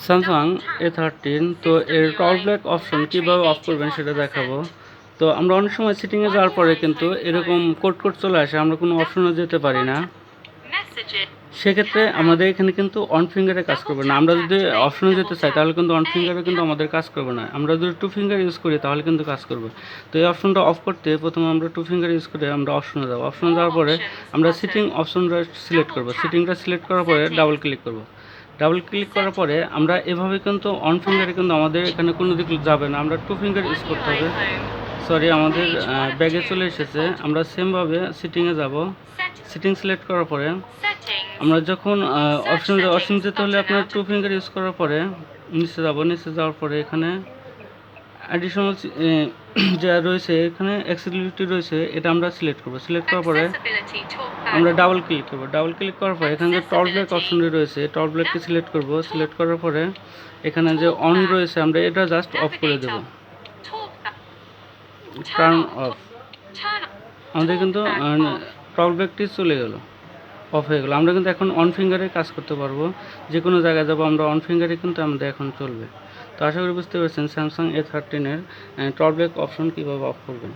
Samsung A13 তো এর টলব্যাক option কীভাবে অফ করবেন সেটা দেখাবো। তো আমরা অনেক সময় সিটিংয়ে যাওয়ার পরে কিন্তু এরকম কোড চলে আসে, আমরা কোনো অপশনে যেতে পারি না। সেক্ষেত্রে আমাদের এখানে কিন্তু অন ফিঙ্গারে কাজ করবে না। আমরা যদি অপশনে যেতে চাই তাহলে কিন্তু অন ফিঙ্গারে কিন্তু আমাদের কাজ করবে না। আমরা যদি টু ফিঙ্গার ইউজ করি তাহলে কিন্তু কাজ করবে। তো এই অপশনটা অফ করতে প্রথমে আমরা টু ফিঙ্গার ইউজ করে আমরা অপশনে যাবো। অপশনে যাওয়ার পরে আমরা সিটিং অপশনটা সিলেক্ট করবো। সিটিংটা সিলেক্ট করার পরে ডাবল ক্লিক করবো। ডাবল ক্লিক করার পরে আমরা এভাবে কিন্তু অন ফিঙ্গারে কিন্তু আমাদের এখানে কোনো দিক যাবে না, আমরা টু ফিঙ্গার ইউজ করতে হবে। সরি, আমাদের ব্যাগে চলে এসেছে। আমরা সেমভাবে সিটিংয়ে যাব। সিটিং সিলেক্ট করার পরে আমরা যখন অপশন যেতে হলে আপনার টু ফিঙ্গার ইউজ করার পরে নিচে যাব। নিচে যাওয়ার পরে এখানে অ্যাডিশনাল যা রয়েছে, এখানে অ্যাক্সেসিবিলিটি রয়েছে, এটা আমরা সিলেক্ট করব। সিলেক্ট করার পরে আমরা ডাবল ক্লিক করব। ডাবল ক্লিক করার পরে এখানে যে টলব্যাক অপশনটি রয়েছে, টলব্যাককে সিলেক্ট করব। সিলেক্ট করার পরে এখানে যে অন রয়েছে আমরা এটা জাস্ট অফ করে দেব। Turn off. আমাদের কিন্তু টলব্যাকটি চলে গেল, অফ হয়ে গেল। আমরা কিন্তু এখন অন ফিঙ্গারে কাজ করতে পারবো। যে কোনো জায়গায় যাবো আমরা অন ফিঙ্গারে কিন্তু আমাদের এখন চলবে। তো আশা করি বুঝতে পেরেছেন স্যামসাং A13 এর টলব্যাক অপশন কীভাবে অফ করবেন।